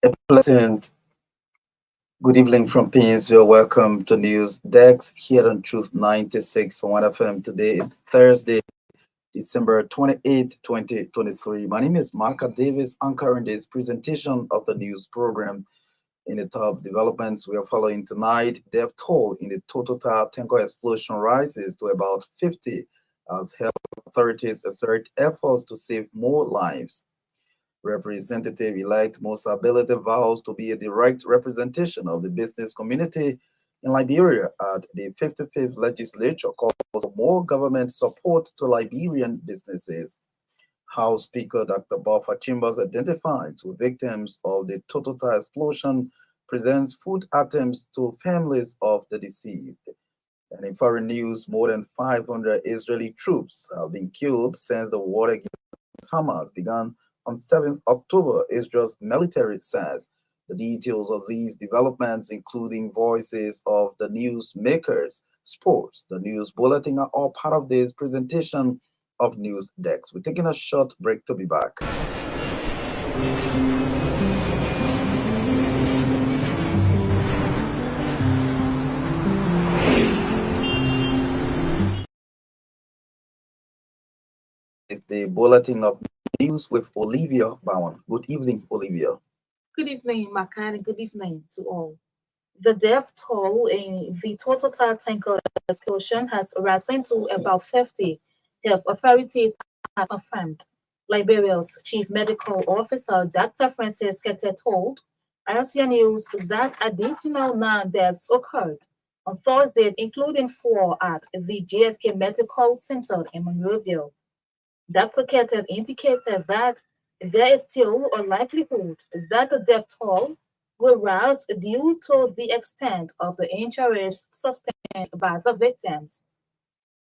A pleasant good evening from Painesville. Welcome to News Dex here on Truth 96.1 FM. Today is Thursday, December 28th, 2023. My name is Marka Davis, anchoring this presentation of the news program. In the top developments we are following tonight, death toll in the total tanker explosion rises to about 50 as health authorities assert efforts to save more lives. Representative-elect Musa Belete vows to be a direct representation of the business community in Liberia at the 55th legislature, calls for more government support to Liberian businesses. House Speaker Dr. Boffa Chambers identified two victims of the Total explosion, presents food items to families of the deceased. And in foreign news, more than 500 Israeli troops have been killed since the war against Hamas began on 7th October, Israel's military says. The details of these developments, including voices of the news makers, sports, the news bulletin, are all part of this presentation of News Dex. We're taking a short break to be back. It's the bulletin of news with Olivia Bowen. Good evening, Olivia. Good evening, Makani. Good evening to all. The death toll in the total tanker explosion has risen to about 50. Health authorities have confirmed. Liberia's chief medical officer, Dr. Francis Kete, told RCA News that additional 9 deaths occurred on Thursday, including 4 at the JFK Medical Center in Monroeville. Dr. Keter indicated that there is still a likelihood that the death toll will rise due to the extent of the injuries sustained by the victims.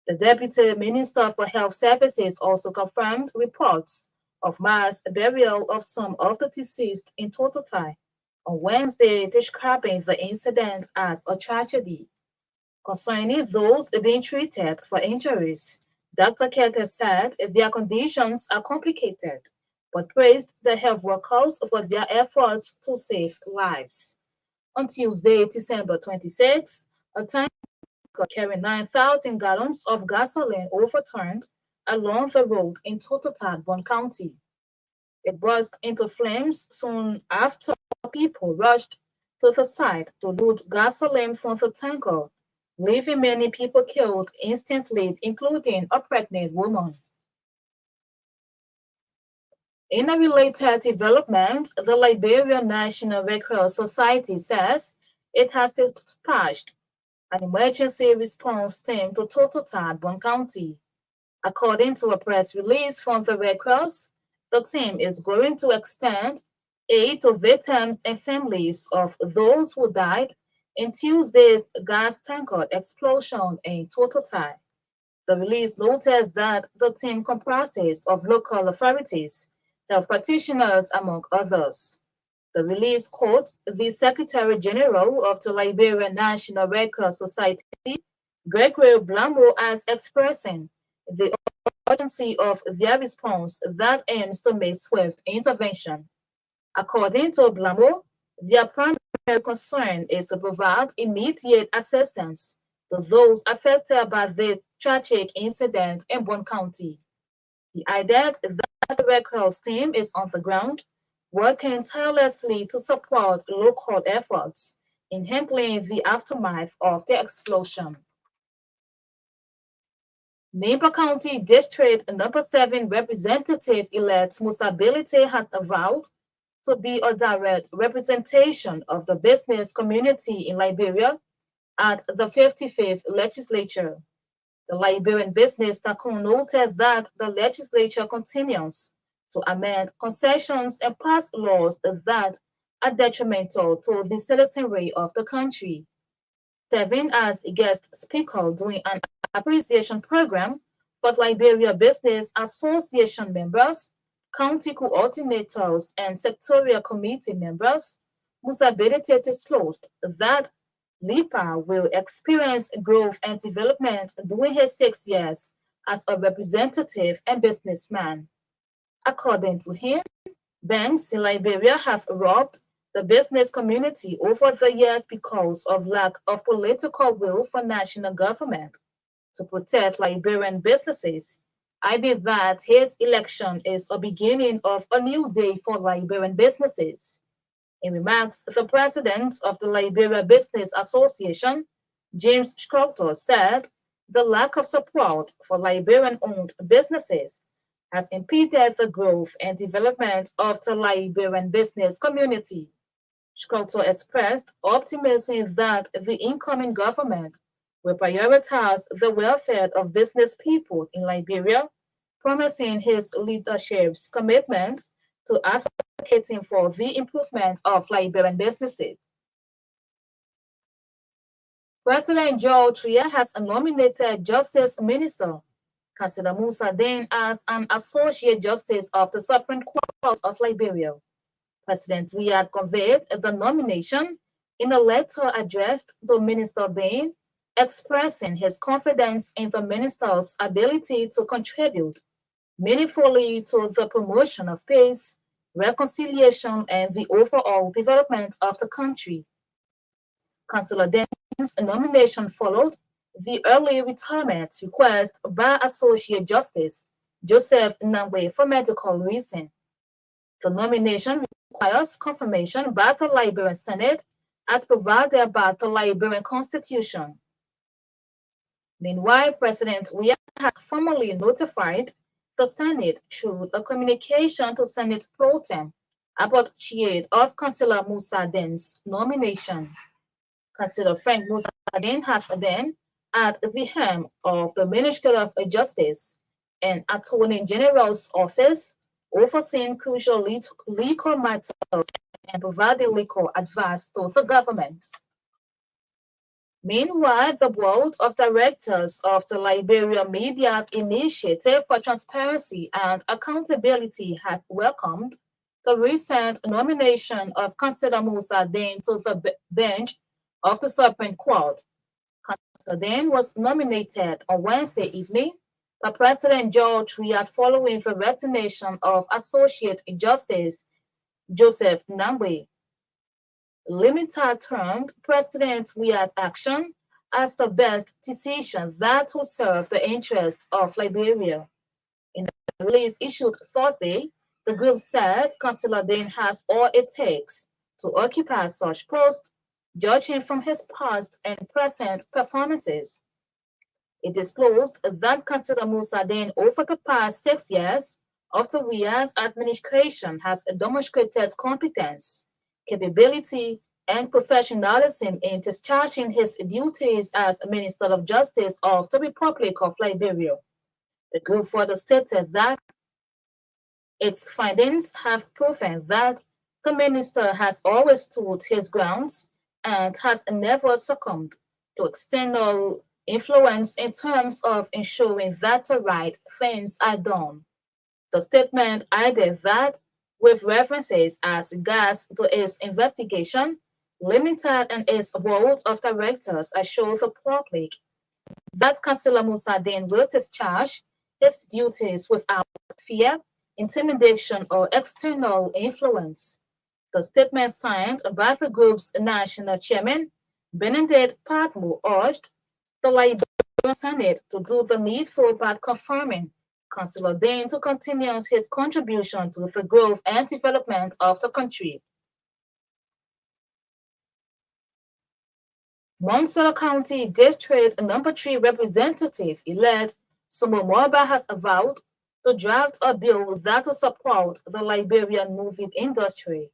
The Deputy Minister for Health Services also confirmed reports of mass burial of some of the deceased in Tototai on Wednesday, describing the incident as a tragedy. Concerning those being treated for injuries, Dr. Keter said their conditions are complicated, but praised the health workers for their efforts to save lives. On Tuesday, December 26, a tanker carrying 9,000 gallons of gasoline overturned along the road in Tototad, Bon County. It burst into flames soon after people rushed to the site to loot gasoline from the tanker, leaving many people killed instantly, including a pregnant woman. In a related development, the Liberian National Red Cross Society says it has dispatched an emergency response team to Tototad, Bon County. According to a press release from the Red Cross, the team is going to extend aid to victims and families of those who died in Tuesday's gas tanker explosion in Tototai. The release noted that the team comprises of local authorities, health practitioners, among others. The release quotes the Secretary General of the Liberian National Red Cross Society, Gregory Blamo, as expressing the urgency of their response that aims to make swift intervention. According to Blamo, their primary concern is to provide immediate assistance to those affected by this tragic incident in Bon County. He added that the Red Cross team is on the ground, working tirelessly to support local efforts in handling the aftermath of the explosion. Napa County District Number 7 Representative-elect Musability has avowed to be a direct representation of the business community in Liberia at the 55th legislature. The Liberian business tycoon noted that the legislature continues to amend concessions and pass laws that are detrimental to the citizenry of the country. Serving as a guest speaker during an appreciation program for Liberia Business Association members, county coordinators, and sectorial committee members, Musability disclosed that Lipa will experience growth and development during his 6 years as a representative and businessman. According to him, banks in Liberia have robbed the business community over the years because of lack of political will for national government to protect Liberian businesses. I believe that his election is a beginning of a new day for Liberian businesses. In remarks, the president of the Liberia Business Association, James Sculptor, said the lack of support for Liberian-owned businesses has impeded the growth and development of the Liberian business community. Sculptor expressed optimism that the incoming government will prioritize the welfare of business people in Liberia, promising his leadership's commitment to advocating for the improvement of Liberian businesses. President Joe Tria has nominated Justice Minister Kansila Musa Dane as an Associate Justice of the Supreme Court of Liberia. President Riyad conveyed the nomination in a letter addressed to Minister Dane, expressing his confidence in the minister's ability to contribute meaningfully to the promotion of peace, reconciliation, and the overall development of the country. Councillor Dane's nomination followed the early retirement request by Associate Justice Joseph Nangwe for medical reasons. The nomination requires confirmation by the Liberian Senate as provided by the Liberian Constitution. Meanwhile, President Weah has formally notified the Senate through a communication to Senate Pro Tem about the of Councillor Musa Dane's nomination. Councillor Frank Musa Dane has been at the helm of the Ministry of Justice and Attorney General's office, overseeing crucial legal matters and providing legal advice to the government. Meanwhile, the board of directors of the Liberia Media Initiative for Transparency and Accountability has welcomed the recent nomination of Councillor Musa Dane to the bench of the Supreme Court. Councillor Dane was nominated on Wednesday evening by President George Weah following the resignation of Associate Justice Joseph Nangwe. Limited termed President Weah's action as the best decision that will serve the interests of Liberia. In a release issued Thursday, the group said Councillor Dane has all it takes to occupy such post, judging from his past and present performances. It disclosed that Councillor Musa Dane over the past 6 years of the Weah's administration has demonstrated competence, capability, and professionalism in discharging his duties as Minister of Justice of the Republic of Liberia. The group further stated that its findings have proven that the minister has always stood his grounds and has never succumbed to external influence in terms of ensuring that the right things are done. The statement added that, with references as regards to its investigation, limited and its board of directors assure the public that Councillor Musa Dane will discharge his duties without fear, intimidation, or external influence. The statement signed by the group's national chairman, Benedict Patmo, urged the Liberian Senate to do the needful by confirming Councillor Dane to continue his contribution to the growth and development of the country. Monsoor County District Number 3 Representative-elect Sumo Morba has vowed to draft a bill that will support the Liberian movie industry.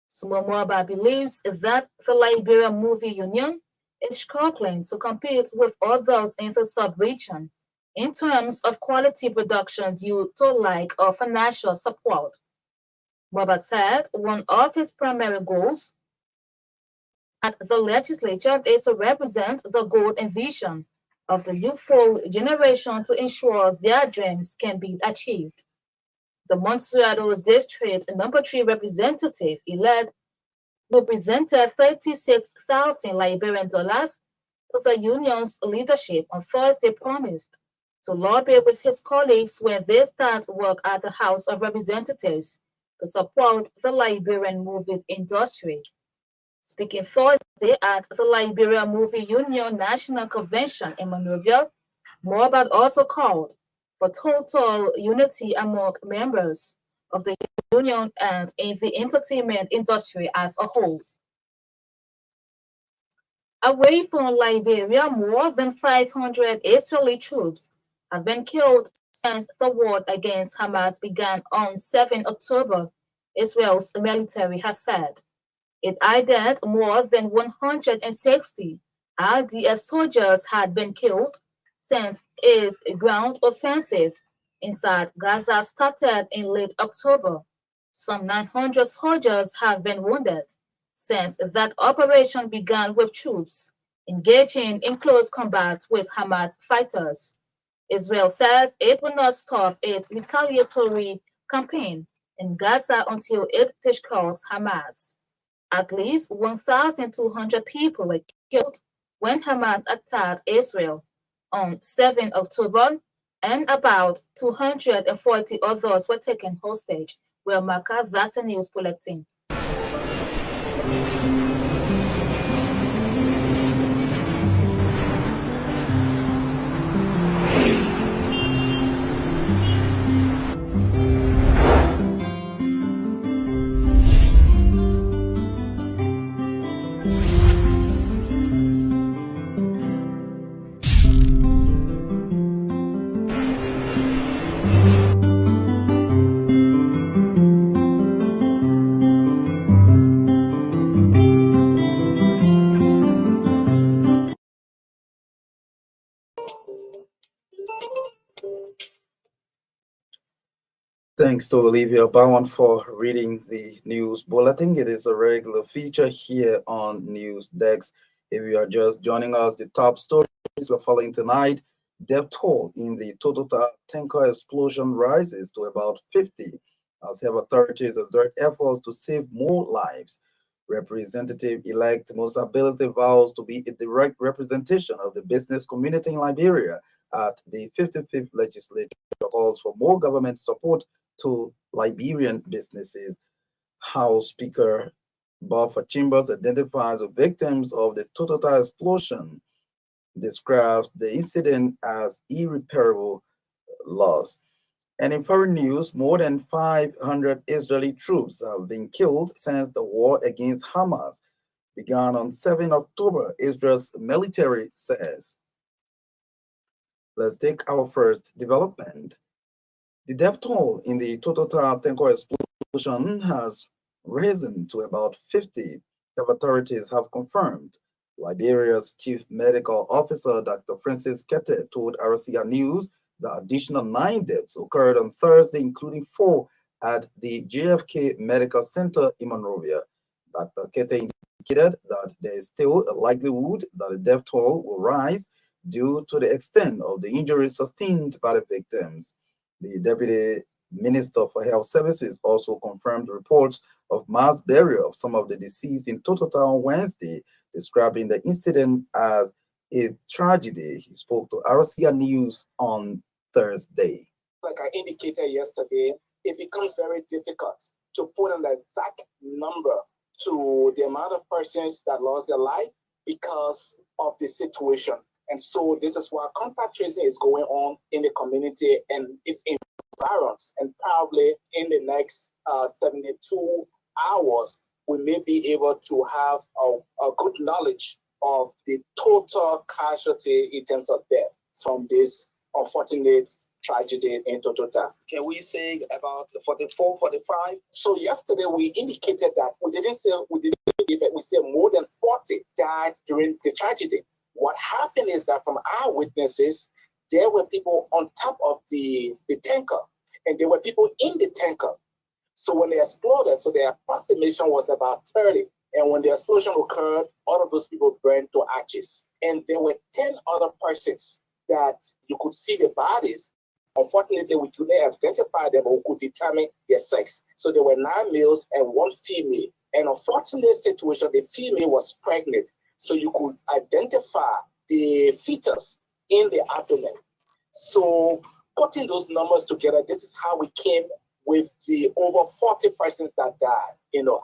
Sumo Morba believes that the Liberian Movie Union is struggling to compete with others in the sub-region in terms of quality production due to lack of financial support. Morba said one of his primary goals at the legislature is to represent the goal and vision of the youthful generation to ensure their dreams can be achieved. The Monsuado District Number 3 Representative-elect who presented 36,000 Liberian dollars to the union's leadership on Thursday promised to lobby with his colleagues when they start work at the House of Representatives to support the Liberian movie industry. Speaking Thursday at the Liberia Movie Union National Convention in Monrovia, Morbad also called for total unity among members of the union and in the entertainment industry as a whole. Away from Liberia, more than 500 Israeli troops have been killed since the war against Hamas began on 7 October, Israel's military has said. It added more than 160 RDF soldiers had been killed since its ground offensive inside Gaza started in late October. Some 900 soldiers have been wounded since that operation began with troops engaging in close combat with Hamas fighters. Israel says it will not stop its retaliatory campaign in Gaza until it destroys Hamas. At least 1,200 people were killed when Hamas attacked Israel on 7 October, and about 240 others were taken hostage. Well, Maka, that's the news bulletin. Thanks to Olivia Bowen for reading the news bulletin. It is a regular feature here on News Desk. If you are just joining us, the top stories we're following tonight: death toll in the Total tanker explosion rises to about 50 as health authorities exert efforts to save more lives. Representative-elect Musa Belete vows to be a direct representation of the business community in Liberia at the 55th legislature, calls for more government support to Liberian businesses. House Speaker Buffer Chambers identifies the victims of the Total explosion, describes the incident as irreparable loss. And in foreign news, more than 500 Israeli troops have been killed since the war against Hamas began on 7 October, Israel's military says. Let's take our first development. The death toll in the Total tanker explosion has risen to about 50, the authorities have confirmed. Liberia's chief medical officer, Dr. Francis Kete, told RCA News the additional 9 deaths occurred on Thursday, including 4 at the JFK Medical Center in Monrovia. Dr. Kete indicated that there is still a likelihood that the death toll will rise due to the extent of the injuries sustained by the victims. The Deputy Minister for Health Services also confirmed reports of mass burial of some of the deceased in Total on Wednesday, describing the incident as a tragedy. He spoke to RCA News on Thursday. Like I indicated yesterday, it becomes very difficult to put an exact number to the amount of persons that lost their life because of the situation. And so this is why contact tracing is going on in the community and its environs. And probably in the next 72 hours, we may be able to have a good knowledge of the total casualty in terms of death from this unfortunate tragedy in Total. Can we say about 44, 45? So yesterday we indicated that we said more than 40 died during the tragedy. What happened is that from our witnesses, there were people on top of the tanker, and there were people in the tanker. So when they exploded, so the approximation was about 30. And when the explosion occurred, all of those people burned to ashes. And there were 10 other persons that you could see the bodies. Unfortunately, we couldn't identify them or could determine their sex. So there were 9 males and 1 female. And unfortunately, situation, the female was pregnant. So you could identify the fetus in the abdomen. So putting those numbers together, this is how we came with the over 40 persons that died,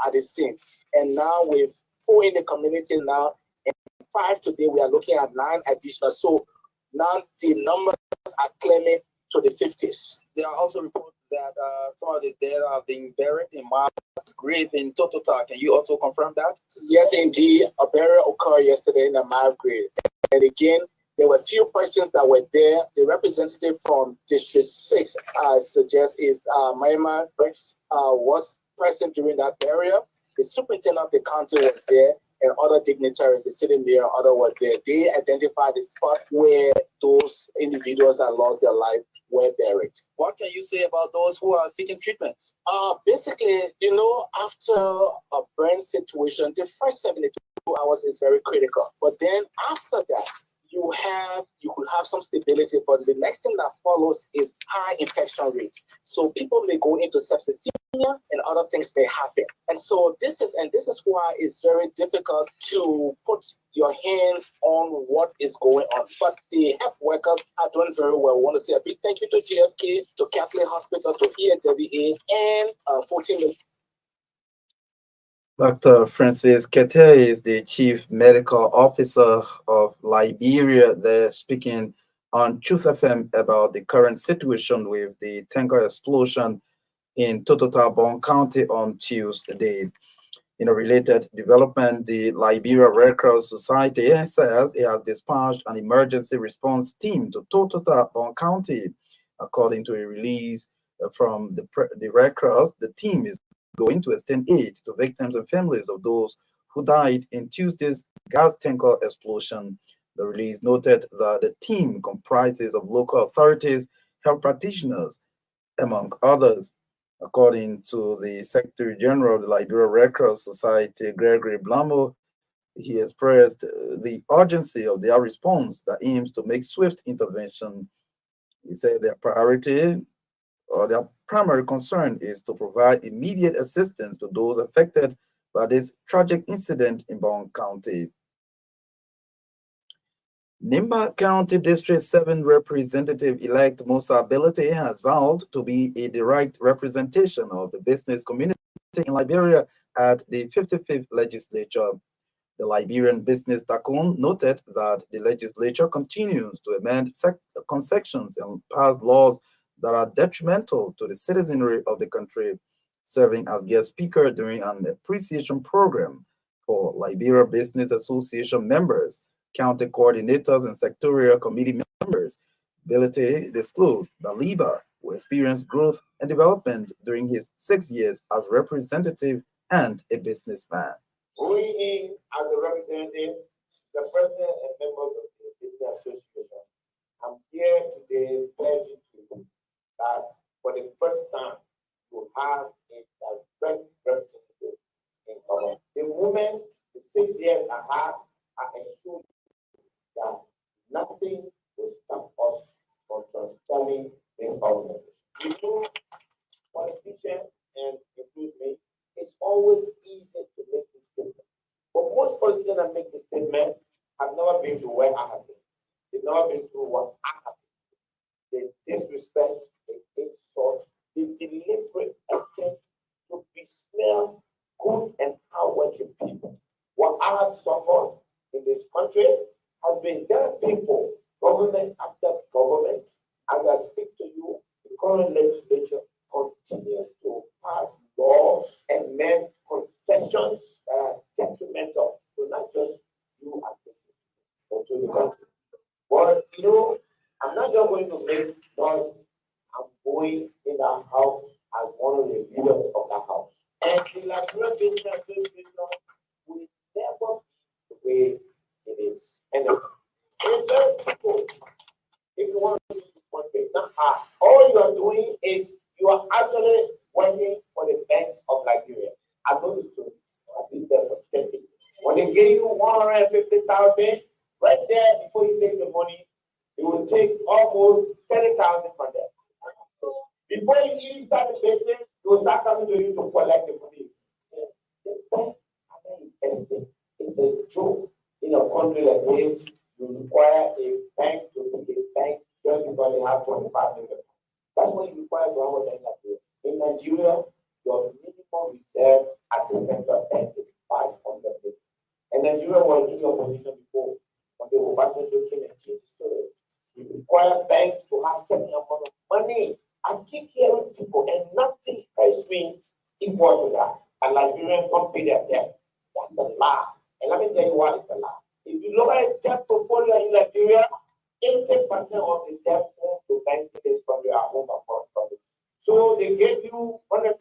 at the scene. And now with 4 in the community now, and 5 today, we are looking at 9 additional. So now the numbers are climbing to the 50s. There are also reports that some of the dead are being buried in mass grave in Totota. Can you also confirm that? Yes, indeed. A burial occurred yesterday in a mass grave. And again, there were few persons that were there. The representative from District 6, I suggest, is Maima Briggs, was present during that burial. The superintendent of the county was there, and other dignitaries, the city mayor, and others were there. They identified the spot where those individuals that lost their life were buried. What can you say about those who are seeking treatments? Basically, after a burn situation, the first 72 hours is very critical. But then after that, you could have some stability, but the next thing that follows is high infection rate. So people may go into septicemia and other things may happen. And so this is why it's very difficult to put your hands on what is going on. But the health workers are doing very well. We want to say a big thank you to GFK, to Catholic Hospital, to EAWA, and 14 million. Dr. Francis Kete is the Chief Medical Officer of Liberia. They're speaking on Truth FM about the current situation with the tanker explosion in Totota County on Tuesday. In a related development, the Liberia Red Cross Society says it has dispatched an emergency response team to Totota County. According to a release from the Red Cross, the team is going to extend aid to victims and families of those who died in Tuesday's gas tanker explosion. The release noted that the team comprises of local authorities, health practitioners, among others. According to the Secretary General of the Liberia Red Cross Society, Gregory Blamo, he expressed the urgency of their response that aims to make swift intervention. He said their priority or their primary concern is to provide immediate assistance to those affected by this tragic incident in Bong County. Nimba County District 7 Representative-elect Musa Ability has vowed to be a direct representation of the business community in Liberia at the 55th legislature. The Liberian Business Tycoon noted that the legislature continues to amend concessions and pass laws that are detrimental to the citizenry of the country, serving as guest speaker during an appreciation program for Liberia Business Association members, county coordinators, and sectorial committee members. Ability disclosed that LIBA will experience growth and development during his 6 years as representative and a businessman. Going in as a representative, the president and members of the business association, I'm here today pledging to you that for the first time, you have a direct representative in government. The moment the 6 years I have, I assure you that nothing will stop us from transforming this organization. You know, politicians, and include me, it's always easy to make this statement. But most politicians that make this statement have never been to where I have been. They've never been through what I have been. They disrespect, they insult, they deliberate attempt to besmirch good and hardworking people. What I have suffered in this country has been there are people, government after government, as I speak to you, the current legislature continues to pass laws and make concessions that are detrimental to not just you as business, but to the country. But I'm not just going to make noise. I'm going in the house as one of the leaders of the house. And the Liberia Business Association will never be the way it is. And it's very simple. If you want to do one thing, not hard. All you are doing is you are actually working for the banks of Liberia. I know this story. I've been there for 10 years. When they give you 150,000, right there before you take the money, it will take almost 30,000 from there. Before you even start the business, it will start coming to you to collect the money. The banks are not investing. It's a joke. In a country like this, you require a bank to be a bank just because they have 25 million. That's what you require to have a bank like this. In Nigeria, your minimum reserve at the central bank is 500 billion. And Nigeria was in your position before when the Obasanjo came and changed the story. We require banks to have certain amount of money. I keep hearing people, and nothing has been equal to that. A Liberian can't pay their debt. That's a lie. And let me tell you why it's a lie. If you look at the debt portfolio in Liberia, 80% of the debt owed to banks in this country are home across country. So they gave you 100,000,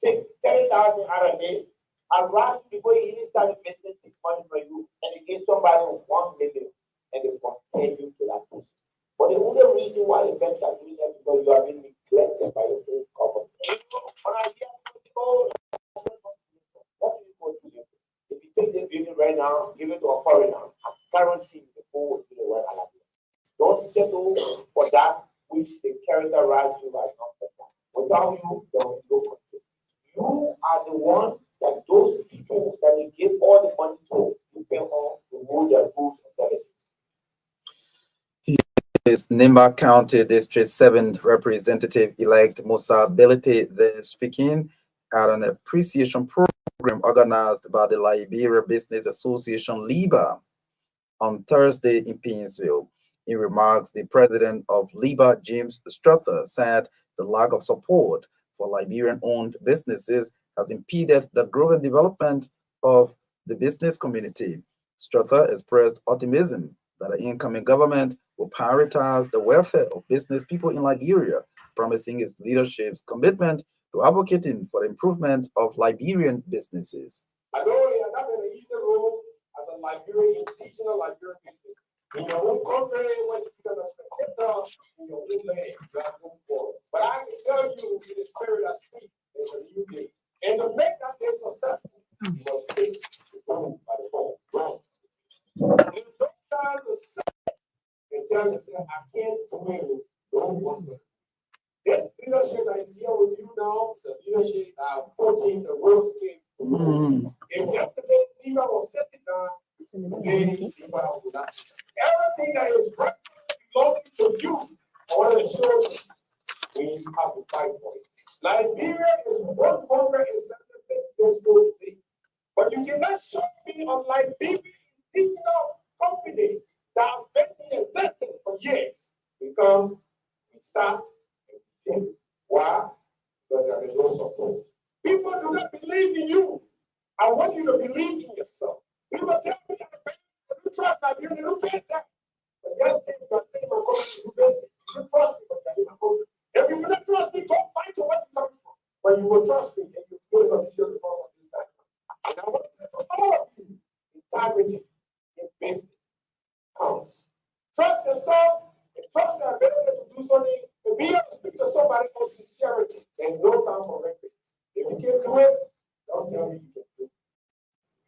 take 30,000 out of it, and rather before you even start investing, take money for you, and they give somebody 1 million, and they compare you to that person. But the only reason why the banks are doing that is because you are being neglected by your own government. When I hear people, what do you go to do? If you take this building right now, give it to a foreigner, I guarantee you the whole will be the way I like it. Don't settle for that which they characterize you as not better. Without you, there will be no country. You are the one that those people that they give all the money to depend on to move their goods and services. Is Nimba County District 7 Representative-elect Musa Ability there speaking at an appreciation program organized by the Liberia Business Association, LIBA, on Thursday in Painesville. In remarks, the president of LIBA, James Struther, said the lack of support for Liberian-owned businesses has impeded the growth and development of the business community. Struther expressed optimism that the incoming government will prioritize the welfare of business people in Liberia, promising its leadership's commitment to advocating for the improvement of Liberian businesses. I know you are not an easy role as a Liberian, teaching a Liberian business. In your own country, when you can spectator in your own land, you have no forward. But I can tell you, in the spirit I speak, there's a new day. And to make that day successful, you must take the road by the phone. There's no time to say and tell yourself, I can't win, don't wonder. This leadership that is here with you now is a leadership approaching the world scale. If yesterday Eva was sitting down, today Eva will not. Everything that is right belongs to you. I want to show you when you have to fight for it. Liberia is 176 years old today. But you cannot show me on Liberia digital company that have been existing for years. Because we start and we change. Why? Because there is no support. People do not believe in you. I want you to believe in yourself. People tell me that you trust Liberia, they don't pay that. But the other thing is that my country to do business. You trust me, but you're not going to. If you do not trust me, go find to where you come from. But you will trust me and you will not be sure to follow this time. And I want to say to all of you, integrity in business counts. Trust yourself and trust your ability to do something and be able to speak to somebody with sincerity. There's no time for records. If you can't do it, don't tell me you can do it.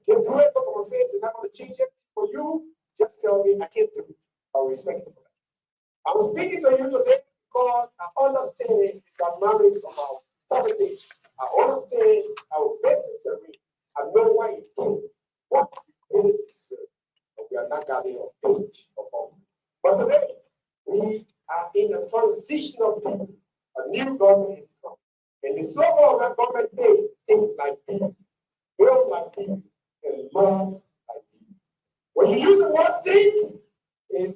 You can do it, look on my face, and I'm going to change it for you. Just tell me I can't do it. I'll respect you for that. I was speaking to you today because I understand the dynamics of our politics. I understand our business terrain. I know why you do what you do, but we are not gathering on page of all. But today, we are in a transitional period. A new government is coming. And the slogan of that government says, think like people, build like people, and love like people. When you use the word think, is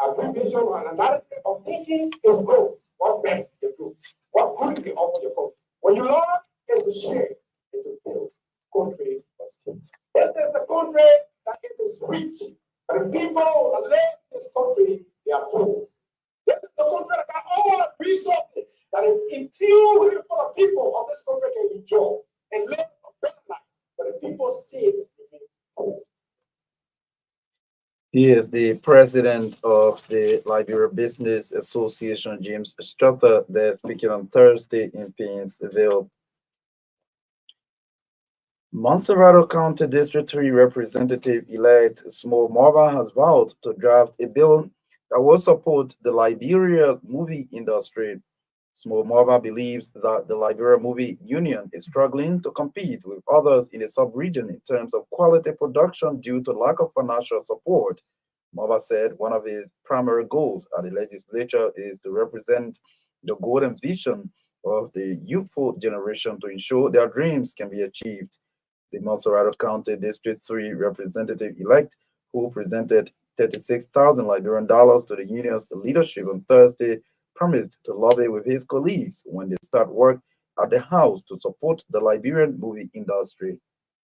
abbreviation or an analysis of thinking is growth. What best you do? What good you offer your country? When you learn, is to share, is to build. Country must change. This is the country that it is rich. And the people that live in this country, they are poor. This is the country that got all the resources that a few handful of people of this country can enjoy and live a better life. But the people still remain poor. He is the president of the Liberia Business Association, James Struther, there speaking on Thursday in Painesville. Montserrat County District 3 Representative-elect Small Marva has vowed to draft a bill that will support the Liberia movie industry. Small Marva believes that the Liberia Movie Union is struggling to compete with others in the sub-region in terms of quality production due to lack of financial support. Marva said one of his primary goals at the legislature is to represent the golden vision of the youthful generation to ensure their dreams can be achieved. The Monserrado County District 3 representative elect, who presented 36,000 Liberian dollars to the union's leadership on Thursday, promised to lobby with his colleagues when they start work at the House to support the Liberian movie industry.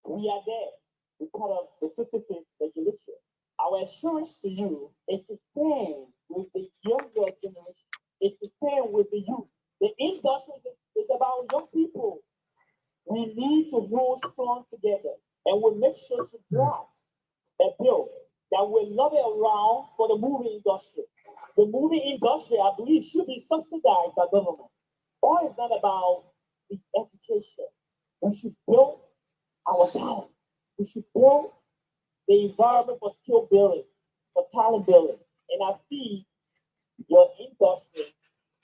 We are there. We're part of the 55th legislature. Our assurance to you is to stand with the younger generation, is to stand with the youth. The industry is about young people. We need to move strong together and we'll make sure to draft a bill that will lobby around for the movie industry. The movie industry, I believe, should be subsidized by government. All is not about the education. We should build our talent. We should build the environment for skill building, for talent building. And I see your industry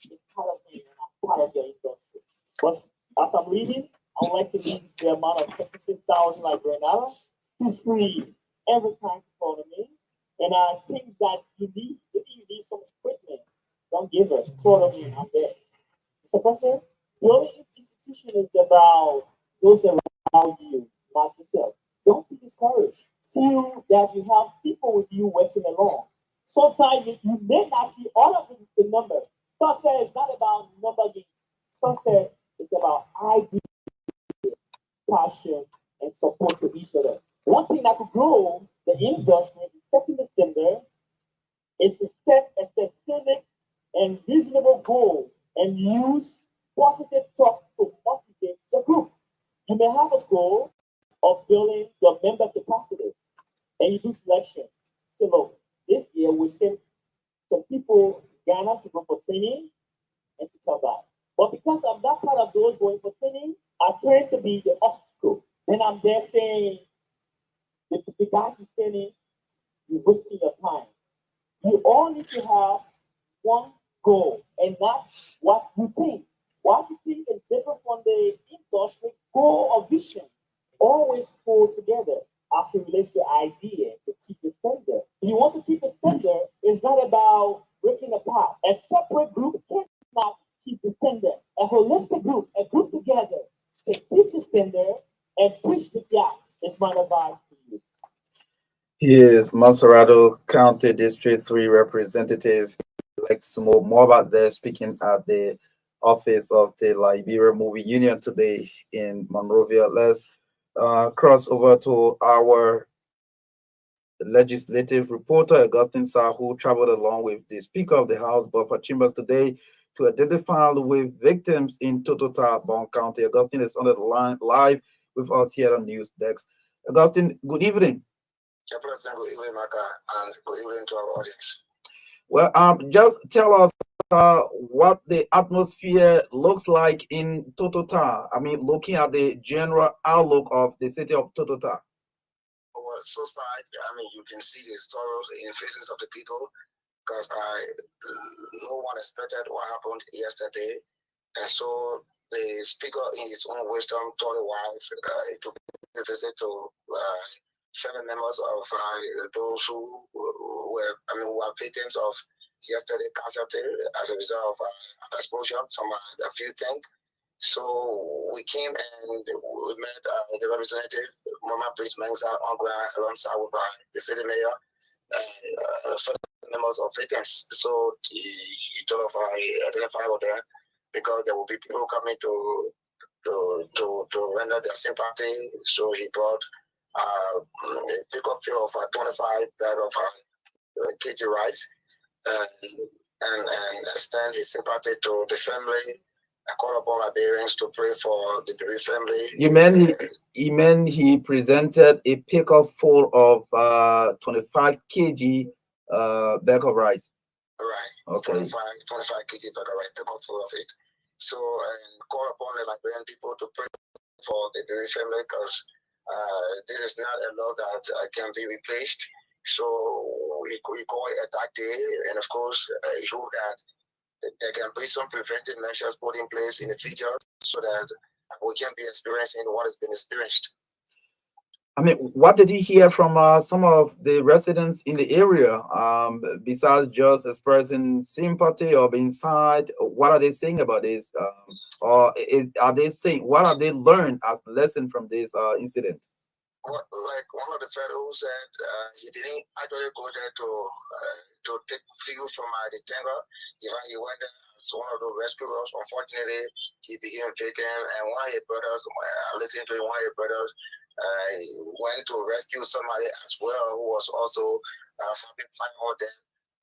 is part of me, and I'm part of your industry. But as I'm leaving, I would like to leave the amount of 56,000 Liberian dollars. Feel free every time to call me. And I think that you need, if you need some equipment, don't give it. Call me, I'm there. Mr. President, building institution is about those around you, not yourself. Don't be discouraged. Feel that you have people with you working along. Sometimes you may not see all of the numbers. Success is not about number game. Success is about idea, passion, and support to each other. One thing that could grow the industry in second December is to set a specific and reasonable goal and use positive talk to motivate the group. You may have a goal of building your member capacity and you do selection. So look, this year we sent some people Ghana to go for training and to come back. But because I'm not part of those going for training, I tend to be the obstacle. And I'm there saying, the guys who saying, you're wasting your time. You all need to have one goal and not what you think. What you think is different from the industry goal or vision. Always pull together as it relates to idea to keep the standard. If you want to keep the standard, it's not about breaking apart. A separate group cannot keep the standard. A holistic group, a group together, can keep the standard and bridge the gap is my advice to you. He is Monserrado County District 3 representative. Let's know more about that speaking at the office of the Liberia Movie Union today in Monrovia. Let's cross over to our legislative reporter, Augustine Sa, who traveled along with the Speaker of the House, Buffer Chambers, today to identify with victims in Totota, Bon County. Augustine is on the line live with us here on News Desk. Augustine, good evening. Chairperson, good evening, Maka, and good evening to our audience. Well, just tell us what the atmosphere looks like in Totota. I mean, looking at the general outlook of the city of Totota. Well, so sad. I mean, you can see the sorrow in faces of the people because no one expected what happened yesterday, and so the speaker, in his own wisdom, told the wife to visit to family members of those who were, who were victims of yesterday casualty as a result of an explosion, a few things. So we came and we met the representative, Mama Priest Mengsa, alongside with the city mayor and family members of victims. So he told us identify with them because there will be people coming to render their sympathy. So he brought a pickup fee of 25 bag of kg rice and extend his sympathy to the family. I call upon Liberians to pray for the bereaved family. You mean he presented a pickup full of 25 kg bag of rice? Right. Okay. 25 kg bag of rice, pickup full of it. So, and call upon the Liberian people to pray for the bereaved family because this is not a law that can be replaced. So we call it a dark day, and of course, I hope that there can be some preventive measures put in place in the future so that we can be experiencing what has been experienced. I mean, what did you hear from some of the residents in the area? Besides just expressing sympathy or being sad, what are they saying about this? Are they saying what are they learned as lesson from this incident? Like one of the fellows said, he didn't actually go there to take fuel from the tanker. Even he went there as one of the rescuers. Unfortunately, he became victim, and one of his brothers, listening to one of his brothers, went to rescue somebody as well who was also having fire on them.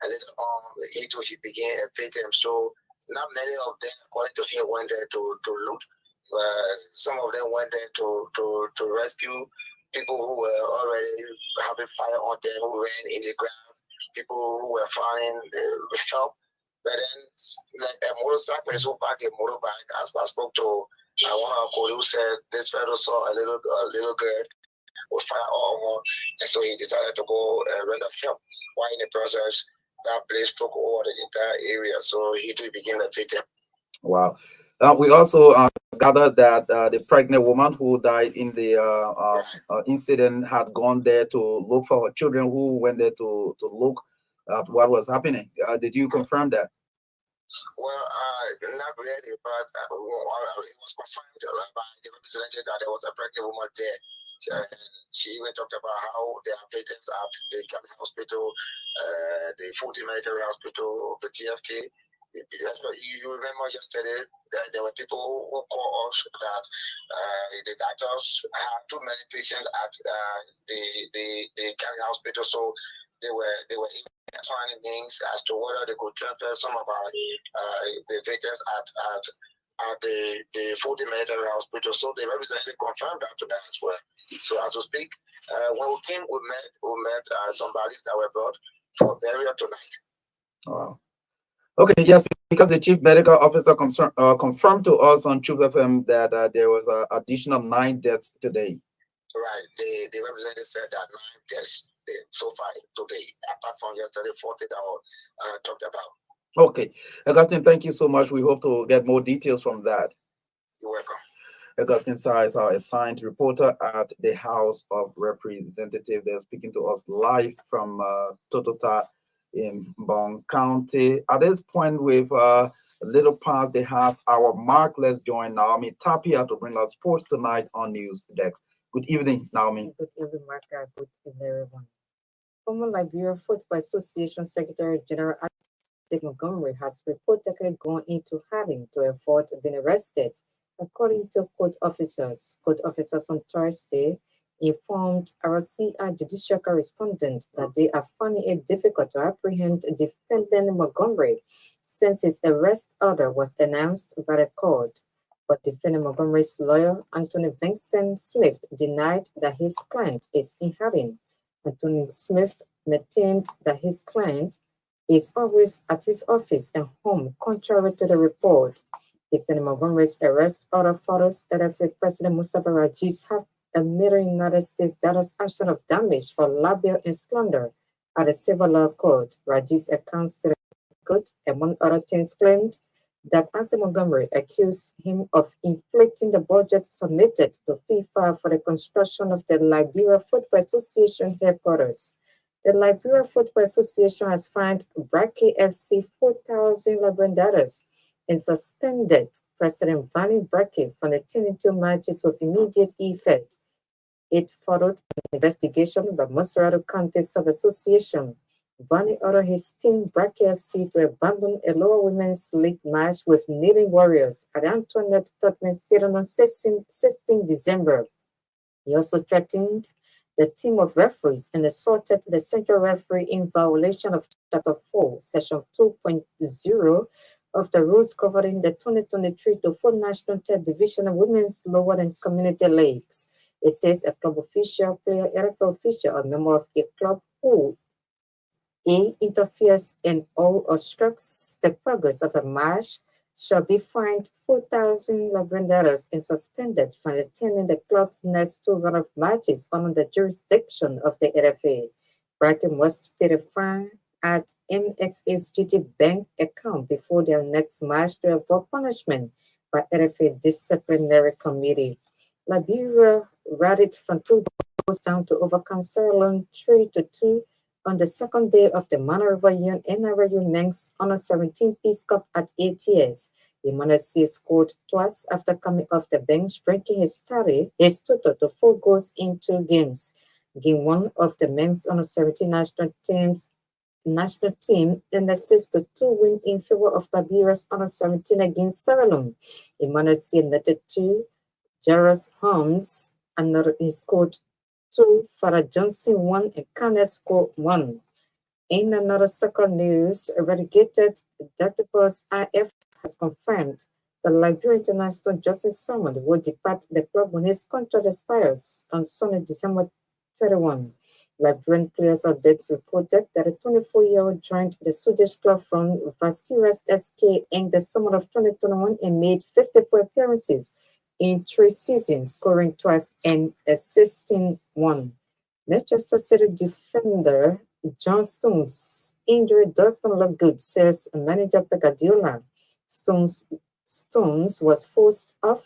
And later on, he too, he became a victim. So not many of them, according to him, went there to loot. Some of them went there to rescue people who were already having fire on them, who ran in the grass, people who were finding help. But then, like a motorcyclist who parked a motorbike, as I spoke to one of our colleagues who said this fellow saw a little girl with fire all over, and so he decided to go render help. While in the process, that place took over the entire area, so he too became a victim. Wow. We also gathered that the pregnant woman who died in the incident had gone there to look for her children who went there to look at what was happening. Did you confirm that? Well, not really, but it was confirmed by the representative that there was a pregnant woman there. She even talked about how there are victims at the Catholic Hospital, the 40 Military Hospital, the TFK. You remember yesterday that there were people who called us that the doctors had too many patients at the county hospital, so they were finding means as to whether they could transfer some of our the victims at the 40 Military Hospital. So the representative confirmed that to that as well. So as we speak, when we came, we met some bodies that were brought for burial tonight. Wow. Okay, yes, because the chief medical officer confirmed to us on Tube FM that there was an additional 9 deaths today. Right. The representative said that 9 deaths so far today, apart from yesterday 40 that were talked about. Okay, Augustine, thank you so much. We hope to get more details from that. You're welcome. Augustine Size, our assigned reporter at the House of Representatives. They're speaking to us live from Totota in Bong County. At this point, with a little past, they have our Mark. Let's join Naomi Tapia to bring us sports tonight on News Desk. Good evening, Naomi. Good evening, Mark. Good evening, everyone. Former Liberia Football Association Secretary General Isaac Montgomery has reportedly gone into hiding to avoid being arrested, according to court officers. Court officers on Thursday informed our CI judicial correspondent that they are finding it difficult to apprehend defendant Montgomery since his arrest order was announced by the court. But defendant Montgomery's lawyer, Anthony Vincent Swift, denied that his client is in hiding. Anthony Smith maintained that his client is always at his office and home, contrary to the report. Defendant Montgomery's arrest order follows LFA President Mustafa Rajis have a million United States dollars action of damage for libel and slander at a civil law court. Rajis accounts to the court, among other things, claimed that Asa Montgomery accused him of inflating the budget submitted to FIFA for the construction of the Liberia Football Association headquarters. The Liberia Football Association has fined Brake FC $4,000 and suspended President Vanny Brake from attending 2 matches with immediate effect. It followed an investigation by Maserati County Sub-Association. Vanny ordered his team Brake FC to abandon a lower women's league match with Kneeling Warriors at Antoinette Tottenham Stadium on 16 December. He also threatened the team of referees and assaulted the central referee in violation of Chapter 4, Section 2.0 of the rules governing the 2023-4 National Third Division of Women's Lower and Community Leagues. It says a club official, player, NFL official, or member of a club who interferes in or obstructs the progress of a match shall be fined $4,000 and suspended from attending the club's next 2 run of matches under the jurisdiction of the LFA. Bracken must pay the fine at MX's GT Bank account before their next match to avoid punishment by LFA disciplinary committee. Liberia routed from 2 goals down to overcome Sierra Leone 3-2 on the second day of the Manarayan NRU Men's Honor 17 Peace Cup at ATS. Emmanuel scored twice after coming off the bench, breaking his total to 4 goals in 2 games. Game 1 of the Men's Honor 17 national team and assist to 2 win in favor of Liberia's Honor 17 against Sierra Leone. Emmanuel netted 2, Jairus Holmes another he scored 2, Farah Johnson 1, and Kane scored 1. In another soccer news, relegated Dr. IF has confirmed the Liberia International Justice Summon will depart the club when his contract expires on Sunday, December 31. Liberian players updates reported that a 24-year-old joined the Swedish club from Vastiras SK in the summer of 2021 and made 54 appearances in 3 seasons, scoring twice and assisting 1. Manchester City defender John Stones' injury does not look good, says manager Pep Guardiola. Stones was forced off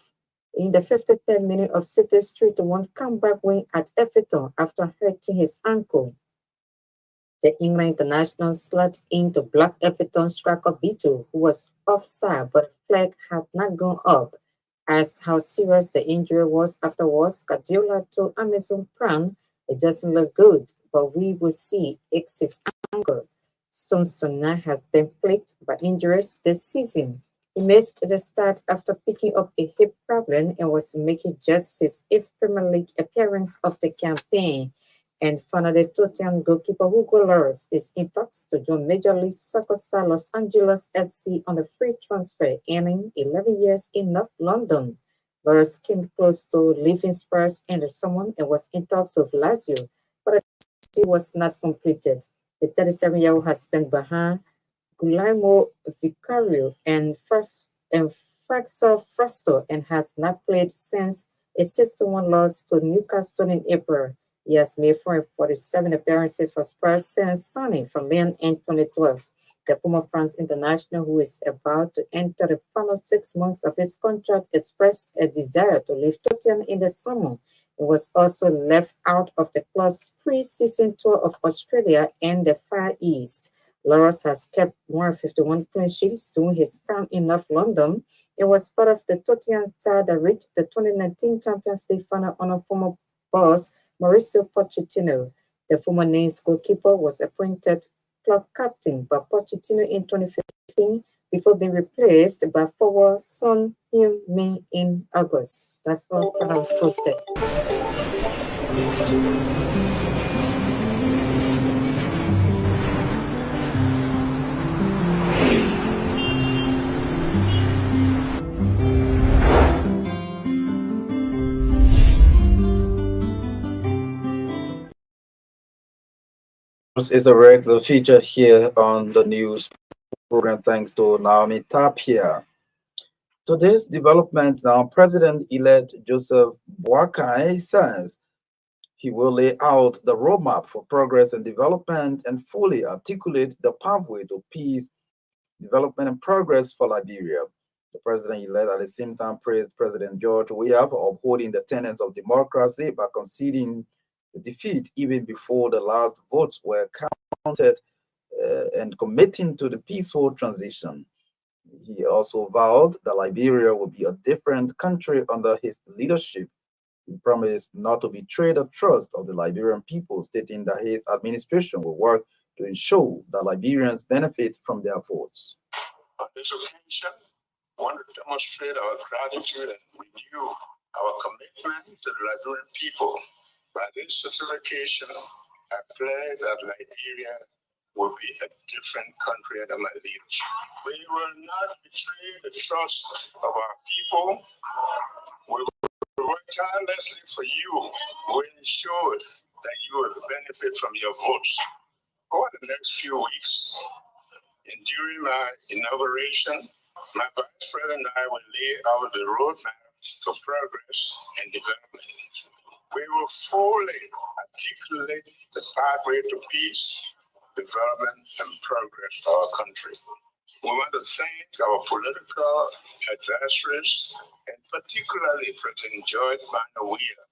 in the 53rd minute of City's 3-1 comeback win at Everton after hurting his ankle. The England international slid into block Everton striker Beto, who was offside, but flag had not gone up. Asked how serious the injury was afterwards, Guardiola told Amazon Prime, "It doesn't look good, but we will see." It's his ankle. Stones tonight has been plagued by injuries this season. He missed the start after picking up a hip problem and was making just his 8th Premier League appearance of the campaign. And finally, Tottenham goalkeeper Hugo Lloris is in talks to join Major League Soccer side Los Angeles FC on a free transfer, earning 11 years in North London. Lloris came close to leaving Spurs in the summer and was in talks with Lazio, but the deal was not completed. The 37-year-old has been behind Guillermo Vicario and Fraxo Frasto and has not played since a 6-1 loss to Newcastle in April. He has made 47 appearances for Spurs since signing from Lyon in 2012. The former France international, who is about to enter the final 6 months of his contract, expressed a desire to leave Tottenham in the summer and was also left out of the club's pre-season tour of Australia and the Far East. Lloris has kept 151 clean sheets during his time in North London. It was part of the Tottenham side that reached the 2019 Champions League final under former boss Mauricio Pochettino. The former Nice goalkeeper was appointed club captain by Pochettino in 2015 before being replaced by forward Son Heung-min in August. That's all for our sports desk. This is a regular feature here on the news program thanks to Naomi Tapia. Today's development now, President-elect Joseph Boakai says he will lay out the roadmap for progress and development and fully articulate the pathway to peace, development, and progress for Liberia. The president-elect at the same time praised President George Weah for upholding the tenets of democracy by conceding the defeat even before the last votes were counted and committing to the peaceful transition. He also vowed that Liberia will be a different country under his leadership. He promised not to betray the trust of the Liberian people, stating that his administration will work to ensure that Liberians benefit from their votes. On this occasion, we want to demonstrate our gratitude and renew our commitment to the Liberian people. By this certification, I pledge that Liberia will be a different country under my leadership. We will not betray the trust of our people. We will work tirelessly for you. We ensure that you will benefit from your votes. Over the next few weeks, and during my inauguration, my vice president and I will lay out the roadmap for progress and development. We will fully articulate the pathway to peace, development, and progress for our country. We want to thank our political adversaries, and particularly President George Weah,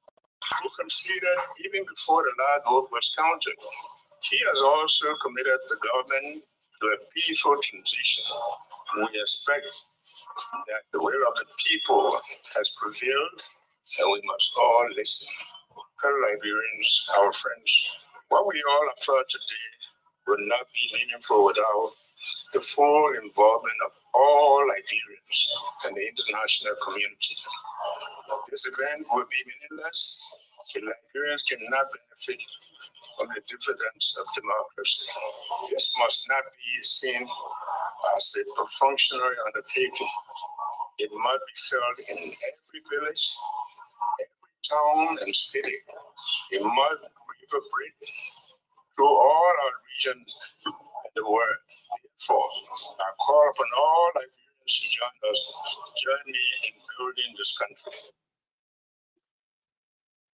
who conceded even before the last vote was counted. He has also committed the government to a peaceful transition. We expect that the will of the people has prevailed, and we must all listen. Fellow Liberians, our friends, what we all applaud today will not be meaningful without the full involvement of all Liberians and the international community. This event will be meaningless if Liberians cannot benefit from the dividends of democracy. This must not be seen as a perfunctory undertaking. It must be felt in every village, every town and city. It must reverberate through all our region and the world. Therefore, I call upon all Liberians to join me in building this country.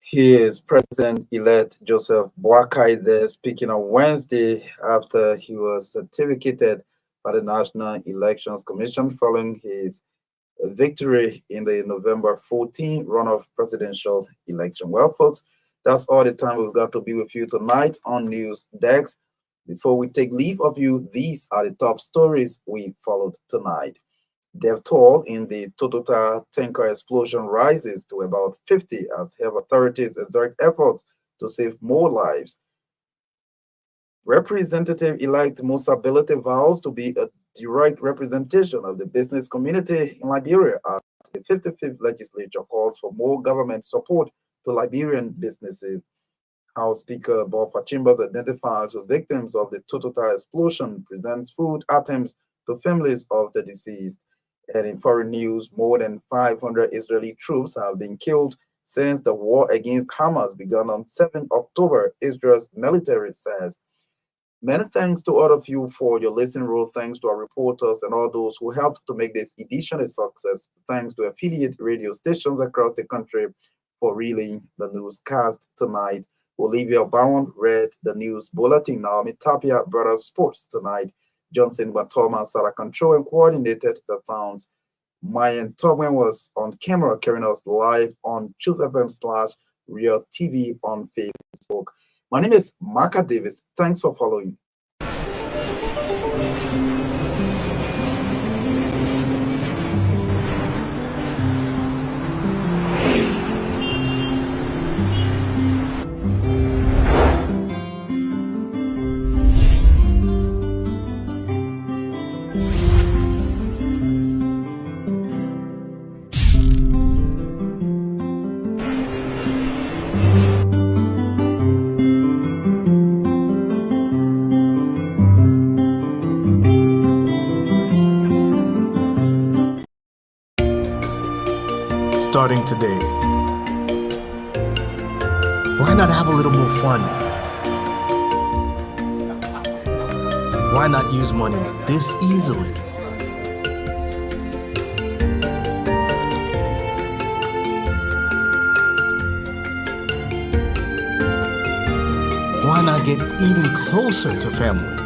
He is President-elect Joseph Boakai there speaking on Wednesday after he was certificated by the National Elections Commission following his victory in the November 14 runoff presidential election. Well, folks, that's all the time we've got to be with you tonight on News Desk. Before we take leave of you, these are the top stories we followed tonight. Death toll in the Total tanker explosion rises to about 50 as health authorities exert efforts to save more lives. Representative-elect Musa Belete vows to be a direct representation of the business community in Liberia as the 55th legislature calls for more government support to Liberian businesses. House Speaker Bob Chambers identifies the victims of the Total explosion, presents food items to families of the deceased. And in foreign news, more than 500 Israeli troops have been killed since the war against Hamas began on 7 October, Israel's military says. Many thanks to all of you for your listening role. Thanks to our reporters and all those who helped to make this edition a success. Thanks to affiliate radio stations across the country for relaying the newscast tonight. Olivia Bowen read the news bulletin. Naomi Tapia brought us sports tonight. Johnson Batoma Sarah Control and coordinated the sounds. Mayan Tobin was on camera carrying us live on Truth FM/Real TV on Facebook. My name is Maka Davis. Thanks for following. Starting today, why not have a little more fun? Why not use money this easily? Why not get even closer to family?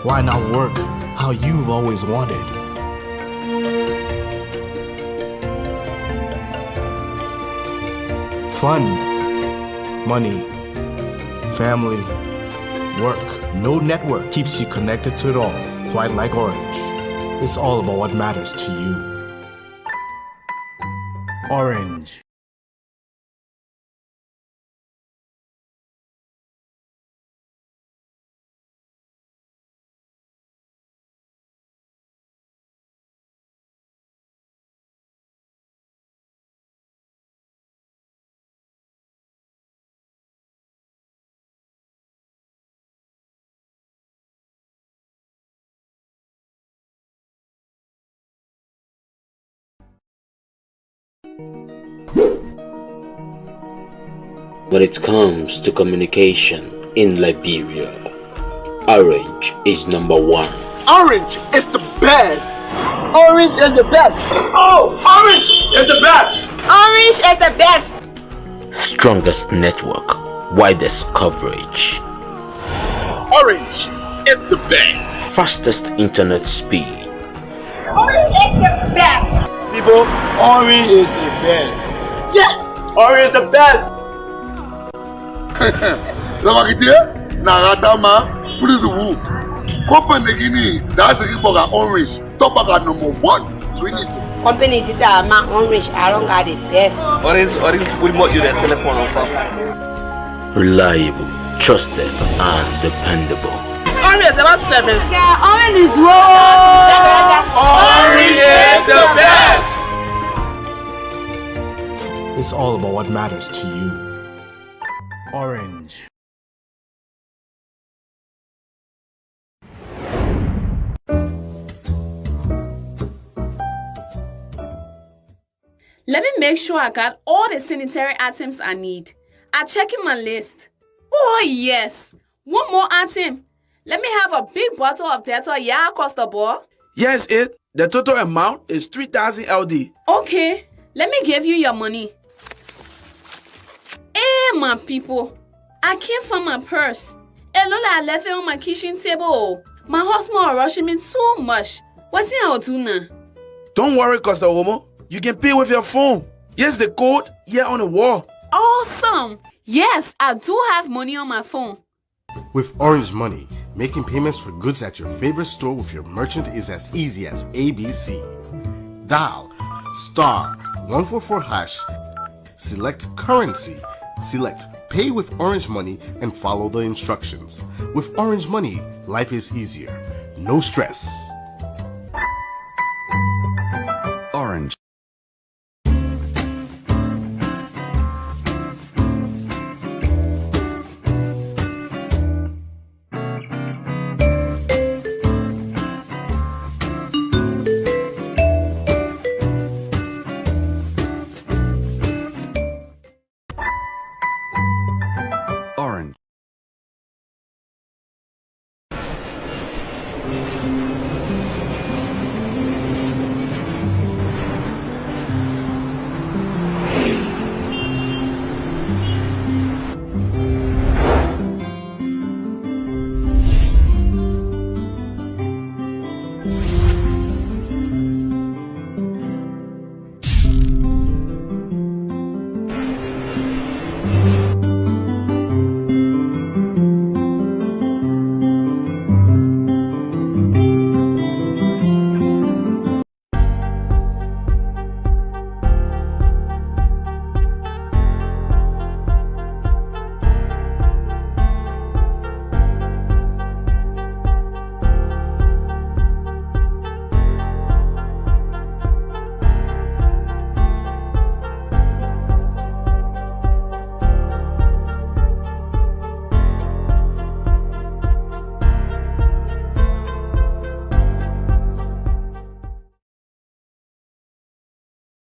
Why not work how you've always wanted? Fun, money, family, work. No network keeps you connected to it all, quite like Orange. It's all about what matters to you. Orange. When it comes to communication in Liberia, Orange is number one. Orange is the best! Orange is the best! Oh, Orange is the best! Orange is the best! Strongest network, widest coverage. Orange is the best! Fastest internet speed. Orange is the best! People, orange is the best. Yes! Orange is the best! Lavakitie, Naratama, what is the woo? Copen the Guinea, that's the Iboga orange, Topaga number 1. So we need to. Company is my orange. I don't got it best. Orange, we want you the telephone on phone. Reliable, trusted, and dependable. Orange is about 7. Yeah, orange is raw. Orange is the best! It's all about what matters to you. Orange. Let me make sure I got all the sanitary items I need. I'm checking my list. Oh, yes. One more item. Let me have a big bottle of Dettol, across the board. Yes, it. The total amount is 3,000 LD. Okay. Let me give you your money. Hey, my people. I can't find my purse. Lola, I left it on my kitchen table. My husband is rushing me too much. What's I'll do now? Don't worry, Costa Homo. You can pay with your phone. Yes, the code here on the wall. Awesome. Yes, I do have money on my phone. With Orange Money, making payments for goods at your favorite store with your merchant is as easy as ABC. Dial *144#, select currency, select Pay with Orange Money, and follow the instructions. With Orange Money, life is easier. No stress.